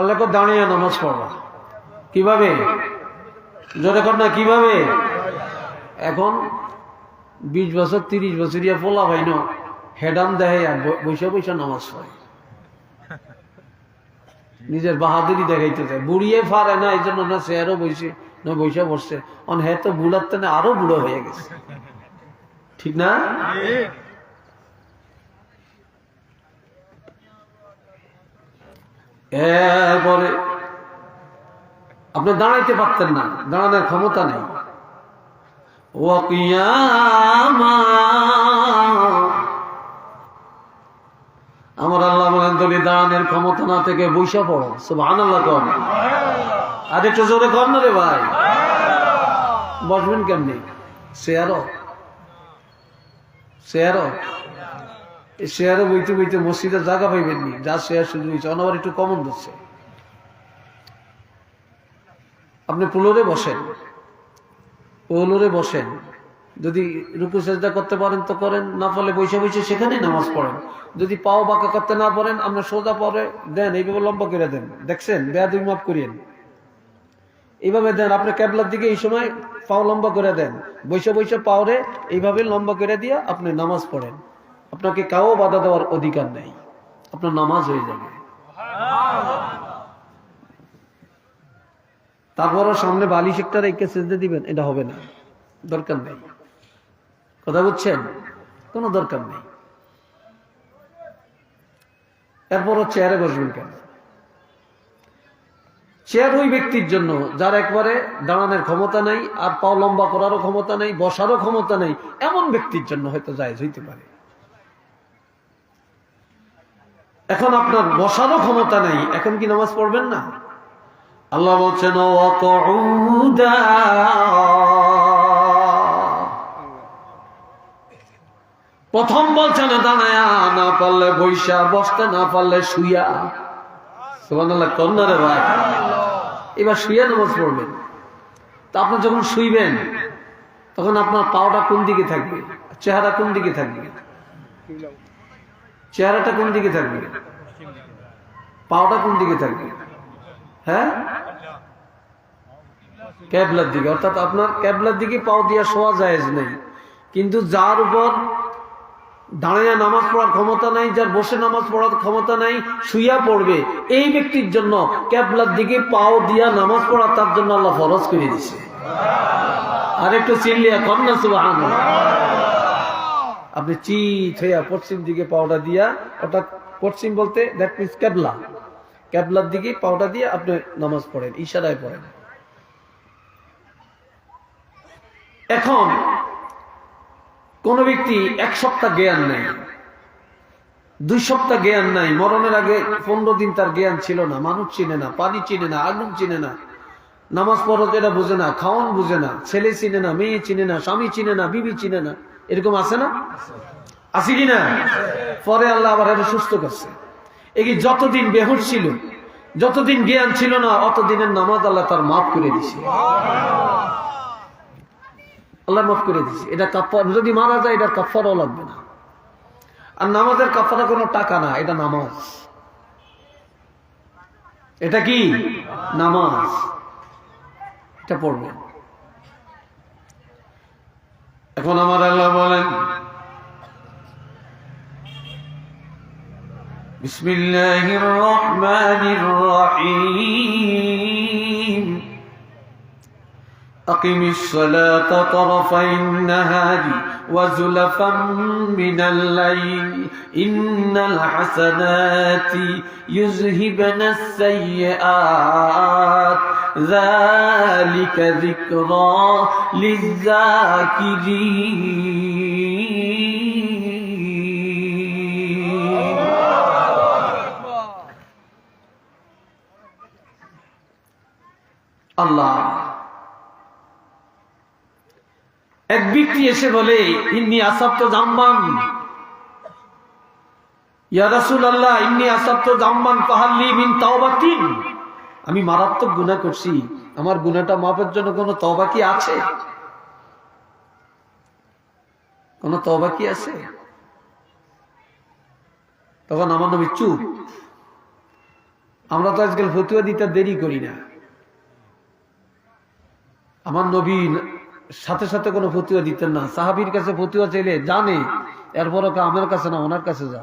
পারলে তো দাঁড়িয়ে নামাজ পড়বা। কিভাবে? জোরে কর না, কিভাবে? এখন 20 বছর 30 বছরিয়া পোলা ভাই না হেডাম দেয় আর বৈশা বৈশা নামাজ পড়ে, নিজের বাহাদুরি দেখাইতে চায়। বুড়িয়ে পারে না, এই জন্য না চেয়ারও বসে না বৈশা বসছে। অন হ্যাঁ তো বুড়ার তেনে আরো বুড়ো হয়ে গেছে, ঠিক না? এরপরে আপনি দাঁড়াইতে পারতেন না, দাঁড়ানোর ক্ষমতা নেই। আমার আল্লাহ বলেন তুমি দাঁড়ানোর ক্ষমতা না থেকে বৈশা পড়ো। সুবহানাল্লাহ কর, আর একটু জোরে কর না রে ভাই। বসবেন কেমনি? চেয়ারও শেয়ারে বইতে বইতে মসজিদের জায়গা পাইবেন নি, যা শেয়ার শুধু হয়েছে অনাবার একটু কমন দিচ্ছে। আপনি পুলরে বসেন, যদি রুকু সেজদা করতে পারেন তো করেন, না পারলে বসে বসে সেখানেই নামাজ পড়েন। যদি পাও বাঁকা করতে না পারেন আপনি সোজা পরে দেন, এইভাবে লম্বা করে দেন। দেখছেন বেয়াদবি মাফ করিয়েন, এইভাবে দেন। আপনি ক্যাবলার দিকে এই সময় পাও লম্বা করে দেন, বসে বসে পাওরে এইভাবে লম্বা করে দিয়ে আপনি নামাজ পড়েন। আপনাকে কাউ বাধা দেওয়ার অধিকার নেই, আপনার নামাজ হয়ে যাবে। তারপরও সামনে বালিশ একটা রেখে সেজদা দিবেন, এটা হবে না, দরকার নেই। কথা বুঝছেন? কোনো দরকার নেই। এরপরও চেয়ারে বসবেন কেন? চেয়ার ওই ব্যক্তির জন্য যার একবারে দাঁড়ানোর ক্ষমতা নাই, আর পাও লম্বা করারও ক্ষমতা নাই, বসারও ক্ষমতা নাই, এমন ব্যক্তির জন্য হয়তো জায়েজ হইতে পারে। এখন আপনার বসারও ক্ষমতা নেই, এখন কি নামাজ পড়বেন না? আল্লাহ বলছেন প্রথম বলছেন দাঁড়ায়া, না পারলে বৈশা, বসতে না পারলে শুইয়া। সুবহানাল্লাহ কন্যা রে ভাই, এবার শুইয়া নামাজ পড়বেন। তা আপনি যখন শুইবেন তখন আপনার পাওটা কোন দিকে থাকবে, চেহারা কোন দিকে থাকবে? চেহারাটা কোন দিকে থাকবে? পাওটা কোন দিকে থাকবে? হ্যাঁ, ক্যাবলার দিকে। অর্থাৎ আপনার ক্যাবলার দিকে পাও দিয়া শোয়া জায়েজ নেই। কিন্তু যার উপর দাঁড়িয়ে নামাজ পড়ার ক্ষমতা নাই, যার বসে নামাজ পড়ার ক্ষমতা নাই, শুইয়া পড়বে, এই ব্যক্তির জন্য ক্যাবলার দিকে পাও দিয়া নামাজ পড়া তার জন্য আল্লাহ ফরজ করে দিয়েছে। আর একটু চিল্লিয়া কন্যা সুবহানাল্লাহ। আপনি চিত হইয়া পশ্চিম দিকে পাওটা দিয়া, ওটা পশ্চিম বলতে দ্যাট মিনস ক্যাবলা, ক্যাবলার দিকে পাওটা দিয়ে আপনি নামাজ পড়েন, ইশারায় পড়েন। এখন কোন ব্যক্তি 1 সপ্তাহ জ্ঞান নাই, 2 সপ্তাহ জ্ঞান নাই, মরণের আগে 15 দিন তার জ্ঞান ছিল না, মানুষ চিনে না, পানি চিনে না, আগুন চিনে না, নামাজ পড়ো এটা বুঝে না, খাওয়ান বুঝে না, ছেলে চিনে না, মেয়ে চিনে না, স্বামী চিনে না, বিবি চিনে না, এরকম আছে না? আছে কিনা? পরে আল্লাহ আবার এটা সুস্থ করছে। এই যতদিন বেহুশ ছিল, যতদিন জ্ঞান ছিল না, অতদিনের নামাজ আল্লাহ তার মাফ করে দিছে। আল্লাহ মাফ করে দিছে। এটা কাফারা, যদি মারা যায় এটার কাফারাও লাগবে না। আর নামাজের কাফারা কোনো টাকা না, এটা নামাজ। এটা কি? নামাজ। এটা পড়বেন। এখন আমার আল্লাহ বলেন বিসমিল্লাহির রহমানির রহিম أقم الصلاة طرفي النهار وزلفا من الليل إن الحسنات يذهبن السيئات ذلك ذكرى للذاكرين الله। এক ব্যক্তি এসে বলে ইন্নী আসাবতু যামবান, ইয়া রাসূলুল্লাহ ইন্নী আসাবতু যামবান ফাহাল্লি মিন তাওবাতিন। আমি মারাত্মক গুনাহ করছি, আমার গুনাহটা মাফের জন্য কোনো তওবা কি আছে? কোনো তওবা কি আছে? তখন আমার নবী চুপ। আমরা তো আজকাল ফতুয়া দিতে দেরি করি না। আমার নবী সাথে সাথে কোনো ফতুয়া দিতেন না। সাহাবীর কাছে ফতুয়া চাইলে জানে, এরপরও আমার কাছে না, ওনার কাছে যা।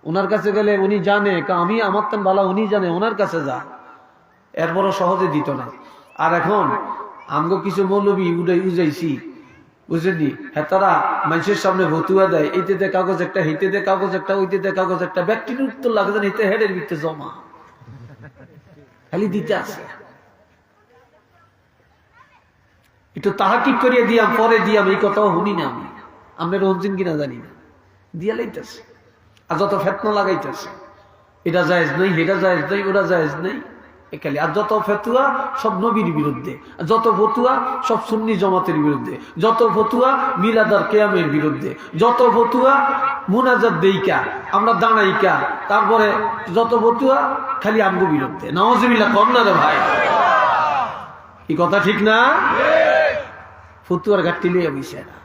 ওনার কাছে গেলে উনি জানে, আমি আমার তেন ভালো, উনি জানে, ওনার কাছে যা। এরপরও সহজে দিত না। আর এখন আমগো কিছু মৌলবী উজাইছি, বুঝলেনি? হ্যাঁ, তারা মানুষের সামনে ফতুয়া দেয়, এইতে কাগজ একটা, হেঁটে দে কাগজ একটা, ওইতে কাগজ একটা, ব্যক্তির উত্তর লাগে যেন হেঁটে হেডের ভিতরে জমা খালি দিতে আছে। একটু তাহাকিক করিয়ে দিয়াম, পরে দিয়াম, এই কথাও শুনি না আমি। আমরা রঞ্জিন কিনা জানি না, দিয়া লাইতেছে। আর যত ফেতনা লাগাইতেছে, এটা জায়েজ নেই, এটা জায়েজ নেই, ওটা জায়েজ নেই, একালি। আর যত ফতুয়া সব নবীর বিরুদ্ধে, যত ফতুয়া সব সুন্নি জমাতের বিরুদ্ধে, যত ফতুয়া মিলাদার কেয়ামের বিরুদ্ধে, যত ফতুয়া মুনাজাত দেইকা আমরা দাঁড়াইকা, তারপরে যত ফতুয়া খালি আমগো বিরুদ্ধে। নাউজুবিল্লাহ, কম না রে ভাই? এই কথা ঠিক না? ফতুয়ার ঘাটতি লিয়ে বিষয় না।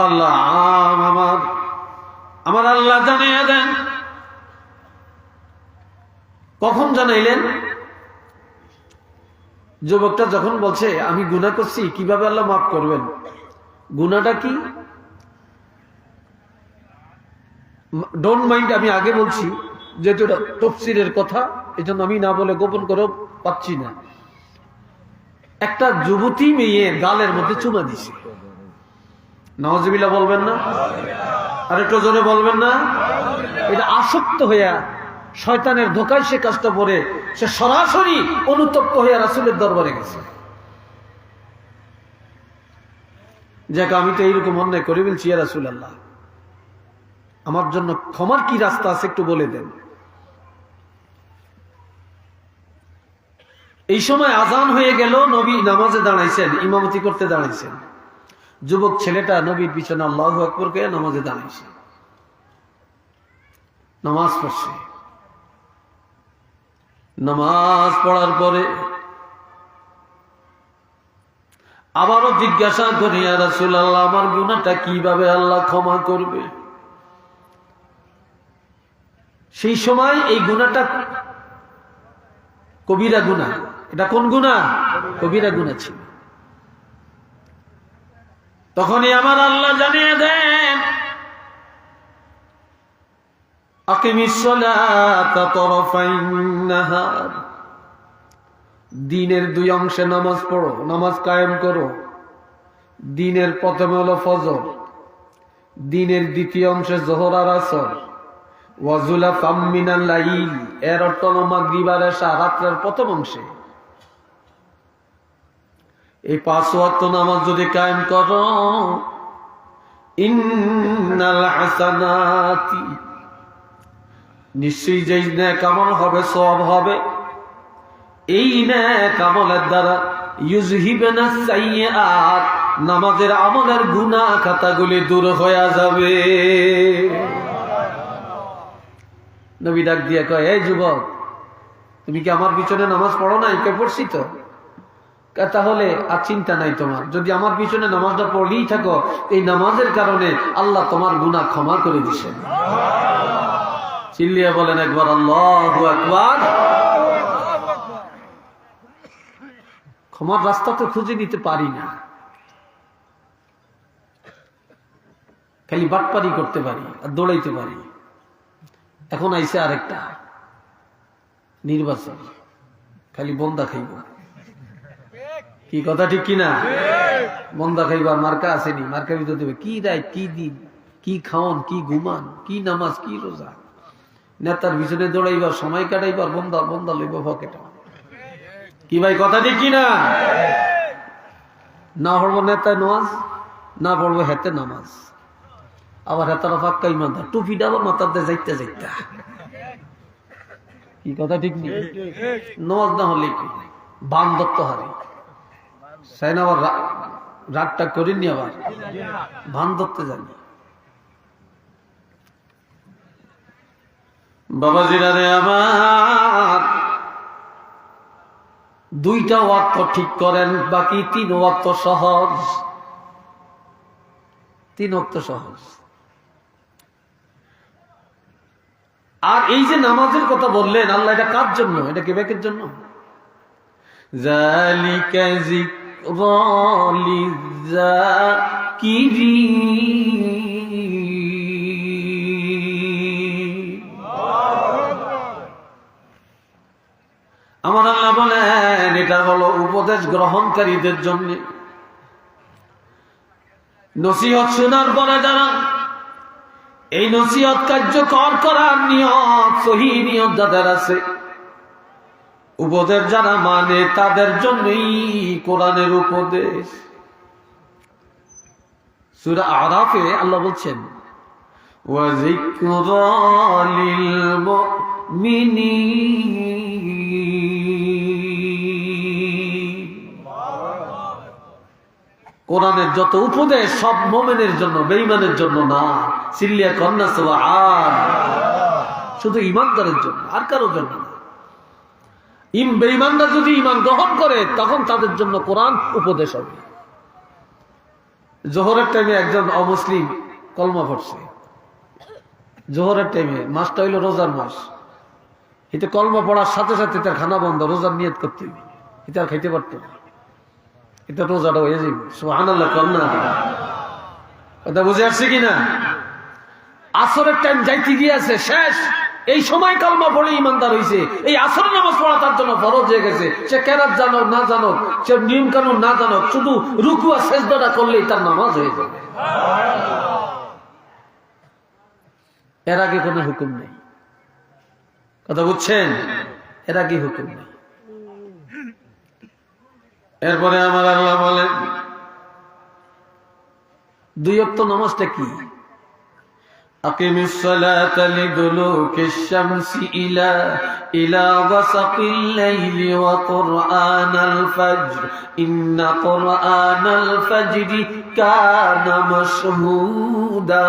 আল্লাহ আমার আল্লাহ জানিয়ে দেন। কখন জানাইলেন? যুবকটা যখন বলছে আমি গুনাহ করছি, কিভাবে আল্লাহ মাফ করবেন? গুনাহটা কি? ডোন্ট মাইন্ড, আমি আগে বলছি, যেহেতু এটা তাফসীরের কথা, এই জন্য আমি না বলে গোপন করে পাচ্ছি না। একটা যুবতী মেয়ে গালের মধ্যে চুমা দিছে। নাউজুবিল্লাহ বলবেন না? আর একটু জোরে বলবেন না? এটা আসক্ত হইয়া শয়তানের ধোকায় সে কাজটা পরে সে সরাসরি অনুতপ্ত হইয়া রাসূলের দরবারে গেছে, যাক আমি তো এইরকম অন্যায় করে বলছি, ইয়া রাসূলুল্লাহ আমার জন্য ক্ষমার কি রাস্তা আছে একটু বলে দেন। এই সময় আজান হয়ে গেল, নবী নামাজে দাঁড়াইছেন, ইমামতি করতে দাঁড়াইছেন। যুবক ছেলেটা নবীর পিছনে আল্লাহু আকবার কে নামাজে দাঁড়াইছে, নামাজ পড়ছে। নামাজ পড়ার পরে আবারও জিজ্ঞাসা করি, ইয়া রাসূলুল্লাহ আমার গুনাহটা কিভাবে আল্লাহ ক্ষমা করবে? সেই সময় এই গুনাহটা কবিরা গুনাহ। এটা কোন গুনাহ? কবিরা গুনাহ ছিল। তখনই আমার আল্লাহ জানিয়ে দেন, আকিমিস সালাতা তরফাইন নাহার, দিনের দুই অংশে নামাজ পড়ো, নামাজ কায়েম করো। দিনের প্রথমে হলো ফজর, দিনের দ্বিতীয় অংশে যোহর আর আসর, ওয়াজুলাফাম মিনাল লাইল, এর অর্থ হলো মাগরিব আর এশা, রাতের প্রথম অংশে। এই 5 ওয়াক্ত নামাজ যদি কায়েম করো, ইন্নাল হাসানাতি, নিশ্চয়ই যেই নেক আমল হবে, সওয়াব হবে, এই নেক আমলের দ্বারা ইউযহিবানা সাইয়্যাত, নামাজের আমলের গুনাহ খাতাগুলি দূর হয়ে যাবে। নবী ডাক দিয়ে কয়, এই যুবক তুমি কি আমার পিছনে নামাজ পড়ো নাই? কে পড়ছি তো। তাহলে আর চিন্তা নাই তোমার, যদি আমার পিছনে নামাজটা পড়লেই থাকো, এই নামাজের কারণে আল্লাহ তোমার গুনাহ ক্ষমা করে দিছেন। চিল্লিয়া বলেন একবার আল্লাহু আকবার। ক্ষমার রাস্তা তো খুঁজে নিতে পারি না, খালি বাটপারি করতে পারি আর দৌড়াইতে পারি। এখন আইছে আরেকটা নির্বাচন, খালি বন্দা খাইব। কি কথা ঠিক কিনা? বন্দা খাইবার মার্কা আসেনি, মার্কা ভিতর দেবে কি রায়, কি দিন, কি খাওয়ান, কি ঘুমান, কি নামাজ, কি রোজা। নেতার পিছনে দৌড়াইবার, সময় কাটাইবার, বন্দা বন্দা লইব পকেটে। কি ভাই কথা ঠিক কিনা? না পড়বো নেতায় নামাজ, না পড়বো হেতে নামাজ, আবার হেতারা ফাক্কা ইমানদার, টুপিটা আবার মাথার দিয়ে যাইতে যাইতে। কি কথা ঠিক নেই? নামাজ না হলে কি বান দত্ত হারে সাইন, আবার রাগটা করিনি, আবার ভান ধরতে জানি। বাবাজিরা রে আমার, 2টা ওয়াক্ত ঠিক করেন, বাকি 3 ওয়াক্ত সহজ। 3 ওয়াক্ত সহজ। আর এই যে নামাজের কথা বললেন আল্লাহ, এটা কার জন্য? এটা কেবেকের জন্য। যালিকা যিকরা লিযাকিরিন। আমার আল্লাহ বলেন এটা হলো উপদেশ গ্রহণকারীদের জন্য। নসিহত শোনার পরে যারা এই নসিহত কার্যকর করার নিয়ত, সহি নিয়ত যাদের আছে, উপদেশ যারা মানে, তাদের জন্যই কোরআনের উপদেশ। সূরা আরাফে আল্লাহ বলছেন ওয়া যিকরা লিল মুমিনিন। কোরআনের যত উপদেশ সব মুমিনের জন্য, বেঈমানের জন্য না। সিল্লিয়া কন্যা সুবহান, শুধু ঈমানদারের জন্য, আর কারোর জন্য না। বেঈমানরা যদি ঈমান গ্রহণ করে তখন তাদের জন্য কোরআন উপদেশ হবে। জোহরের টাইমে একজন অমুসলিম কলমা পড়ছে। জোহরের টাইমে, মাসটা হইল রোজার মাস, এটা কলমা পড়ার সাথে সাথে তার খানা বন্ধ, রোজার নিয়ত করতে হবে, এটা আর খাইতে পারত না, এটা রোজাটা হয়ে যাবে। সুবহানাল্লাহ, কন্যা কথা বুঝে আসছে কিনা? আসরের টাইম যাইতে গিয়েছে, শেষ, এই সময় কালমা পড়ে ইমানদার হয়েছে, এই আসর নামাজ পড়া তার জন্য ফরজ হয়ে গেছে। সে কেরাত জানো না জানো, সে নিয়ম কানুন না জানো, শুধু রুকু আর সেজদাটা করলেই তার নামাজ হয়ে যাবে। এর আগে কোনো হুকুম নেই, কথা বুঝছেন? এর আগে হুকুম নেই। এরপরে আমার আল্লাহ বলেন দুই ওয়াক্ত নামাজটা কি? আকিমিস সালাতা লিদুলুকিশ শামসি ইলা গাসাকিল লাইলি ওয়া কুরআনাল ফাজর ইন্না কুরআনাল ফাজরি কানা মাশহুদা।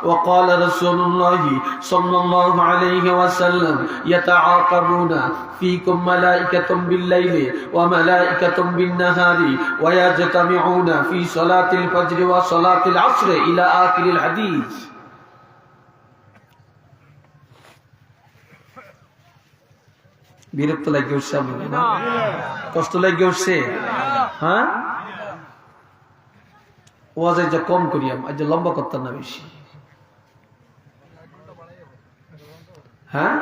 وقال رسول الله صلى الله عليه وسلم يتعاقبون فيكم ملائكة بالليل وملائكة بالنهار ويجتمعون في صلاة الفجر وصلاة العصر إلى آخر الحديث। বিরক্ত লাগে উঠছে, কষ্ট লাগে উঠছে। হ্যাঁ, ওয়াজ আজ কম করি, আজ লম্বা করতাম না বেশি। হ্যাঁ,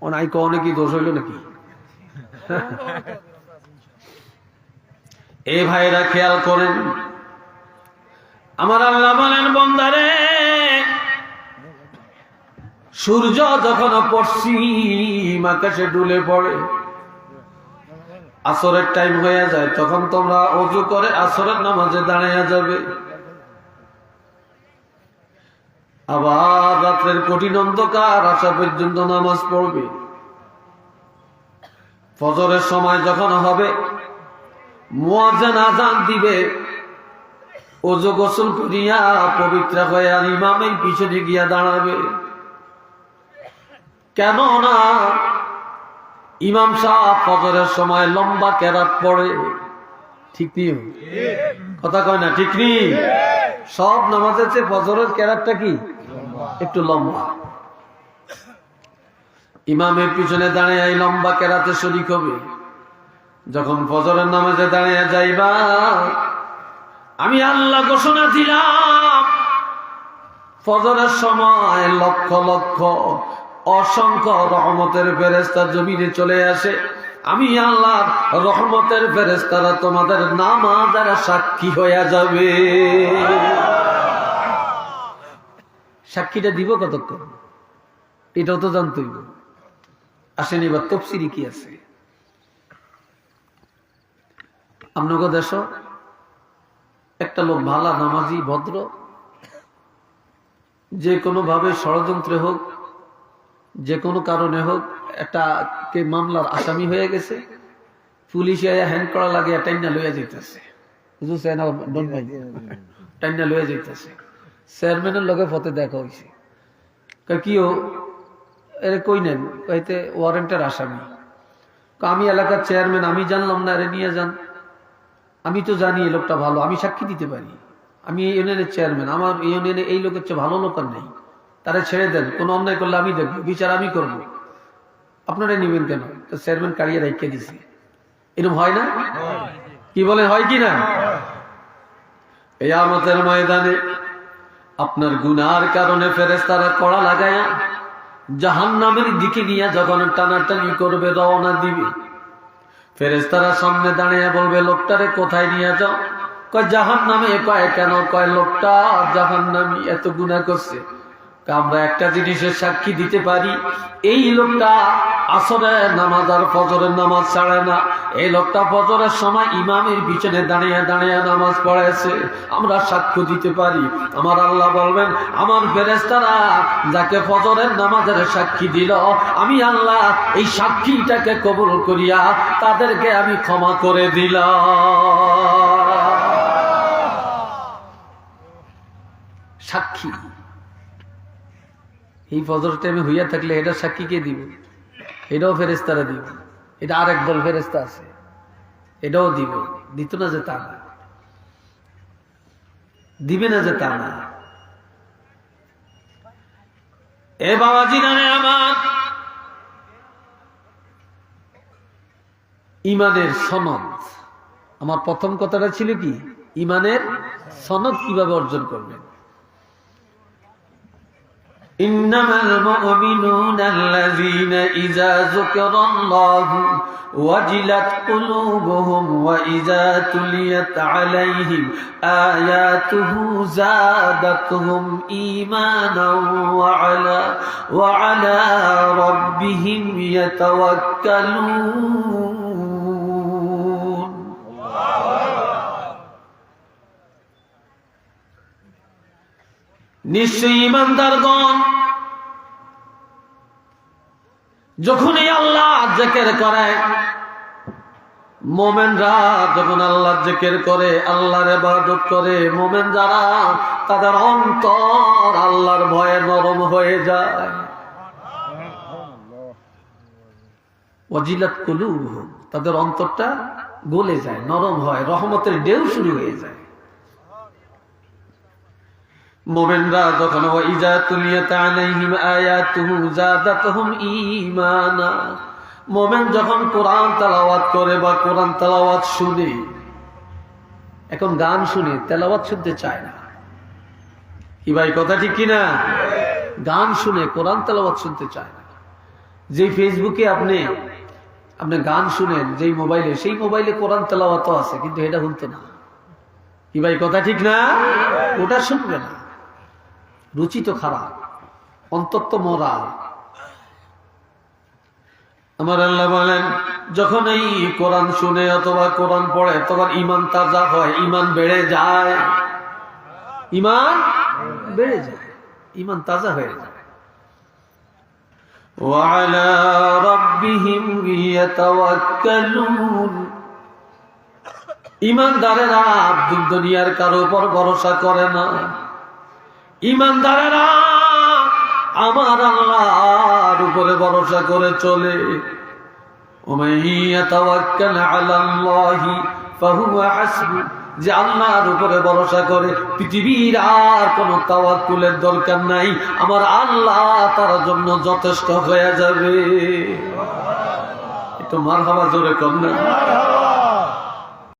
অনেকই দোষ হইল নাকি? এই ভাইরা খেয়াল করেন, আমার আল্লাহ বলেন বান্দারে, সূর্য যখন পশ্চিম আকাশে ডুলে পড়ে, আসরের টাইম হয়ে যায়, তখন তোমরা ওযু করে আসরের নামাজে দাঁড়িয়ে যাবে। আবার রাত্রের কঠিন অন্ধকার আসা পর্যন্ত নামাজ পড়বে। ফজরের সময় যখন হবে, মুয়াজ্জিন আযান দিবে, ওযু গোসল করিয়া পবিত্র হয়ে ইমামের পিছনে গিয়া দাঁড়াবে। কেননা ইমাম সাহেব ফজরের সময় লম্বা কেরাত পড়ে, ঠিক নেই? কথা কয় না, ঠিক নেই? সব নামাজের চেয়ে ফজরের কেরাতটা কি একটু লম্বা। ইমামের পিছনে দাঁড়িয়ে এই লম্বা কেরাতে শরীক হবে। যখন ফজরের নামাজে দাঁড়িয়ে যাইবা, আমি আল্লাহ ঘোষণা দিলাম, ফজরের সময় লক্ষ লক্ষ অসংখ্য রহমতের ফেরেশতা জমিনে চলে আসে। আমি আল্লাহ রহমতের ফেরেশতারা তোমাদের নামাজের সাক্ষী হয়ে যাবে। সাক্ষীটা দিব কতক্ষণ, এটাও তো জানতেই। আসেন এবার তাফসীরে কি আছে। আপনাকে দেশ একটা লোক ভালো নামাজি ভদ্র, যে কোনো ভাবে ষড়যন্ত্রে হোক, যে কোনো কারণে হোক, একটা কে মামলার আসামি হয়ে গেছে, পুলিশ হ্যান্ড করা লাগে, টাইনা লইয়া যেতেছে, বুঝছেন? টাইনা লইয়া যেতেছে। চেয়ারম্যানের লগে ফতে দেখা হয়েছে, কিও এর কই নেন, কইতে ওয়ারেন্টের আসামি। আমি এলাকার চেয়ারম্যান, আমি জানলাম না, এর নিয়ে যান। আমি তো জানি এই লোকটা ভালো, আমি সাক্ষী দিতে পারি, আমি এই ইউনিয়নের চেয়ারম্যান, আমার ইউনিয়নে এই লোকের চেয়ে ভালো লোক আর নেই, তারা ছেড়ে দেন, কোনো অন্যায় করলে আমি দেখবো, বিচার আমি করবো, আপনারা নিবেন কেন? তো চেয়ারম্যান কাড়িয়ে রেখে দিছে। এরকম হয় না? কি বলেন, হয় কি না? কিয়ামতের ময়দানে আপনার গুনার কারণে ফেরেশতারা কড়া লাগায়া জাহান্নামের দিকে নিয়ে যখন টানাটানি করবে, রওনা দিবে, ফেরেশতারা সামনে দাঁড়িয়ে বলবে, লোকটারে কোথায় নিয়ে যাও? কয় জাহান্নামে। কয় কেন? কয় লোকটা জাহান্নামী, এত গুনাহ করছে। আমরা একটা জিনিসের সাক্ষী দিতে পারি, এই লোকটা আসরের নামাজ আর ফজরের নামাজ ছাড়ে না। এই লোকটা ফজরের সময় ইমামের পিছনে দাঁড়িয়ে দাঁড়িয়ে নামাজ পড়েছে, আমরা সাক্ষ্য দিতে পারি। আমার আল্লাহ বলবেন, আমার ফেরেশতারা যাকে ফজরের নামাজের সাক্ষী দিল, আমি আল্লাহ এই সাক্ষীটাকে কবুল করিয়া তাদেরকে আমি ক্ষমা করে দিলাম। সাক্ষী এই ফজর টাইমে হইয়া থাকলে এটা সাক্ষী কে দিব? এটাও ফেরেশতারা দিব। এটা আরেক দল ফেরেশতা আছে, এটাও দিব। দিত না যে তা না, দিবে না যে তা না। এ বাবাজি নামে আমার ইমানের সনদ, আমার প্রথম কথাটা ছিল কি, ইমানের সনদ কিভাবে অর্জন করবেন। إنما المؤمنون الذين إذا ذكر الله وجلت قلوبهم وإذا تليت عليهم آياته زادتهم إيمانا وعلى ربهم يتوكلون. নিশ্চয়ই ঈমানদারগণ যখনই আল্লাহ জিকির করে, মুমিনরা যখন আল্লাহ জিকির করে, আল্লাহর ইবাদত করে, মুমিন যারা, তাদের অন্তর আল্লাহর ভয়ে নরম হয়ে যায়। ওয়াজিলাত কুলুবুহুম, তাদের অন্তরটা গলে যায়, নরম হয়, রহমতের ঢেউ শুরু হয়ে যায়। মুমিনরা যখন ওয়াইজা তুলিয়াত আলাইহিম আয়াতুহু যাদাতহুম ঈমানা, মুমিন যখন কোরআন তেলাওয়াত করে বা কোরআন তেলাওয়াত শুনে, এখন গান শুনে তেলাওয়াত শুনতে চায় না, কি ভাই কথা ঠিক কিনা? গান শুনে কোরআন তেলাওয়াত শুনতে চায় না। যে ফেসবুকে আপনি গান শুনেন, যেই মোবাইলে, সেই মোবাইলে কোরআন তেলাওয়াতও আছে, কিন্তু এটা শুনতে না, কি ভাই কথা ঠিক না? ওটা শুনবে না, রুচি তো খারাপ, অন্তর তো মরা। আমার আল্লাহ বলেন, যখন এই কোরআন শুনে অথবা কোরআন পড়ে, তখন ঈমান তাজা হয়, ঈমান বেড়ে যায়, ঈমান বেড়ে যায়, ঈমান তাজা হয়ে যায়। وعلى ربهم يتوكلون, ঈমানদারেরা দুনিয়ার কারো উপর ভরসা করে না। ঈমানদারেরা আমার আল্লাহর উপরে ভরসা করে চলে। ওমাই ইয়াতাওয়াক্কাল আলাল্লাহি ফাহুয়া হাসবুহ, যে আল্লাহর উপরে ভরসা করে, পৃথিবীর আর কোনো তাওয়াক্কুলের দরকার নাই, আমার আল্লাহ তার জন্য যথেষ্ট হয়ে যাবে। একটু মারহাবা জোরে কর না।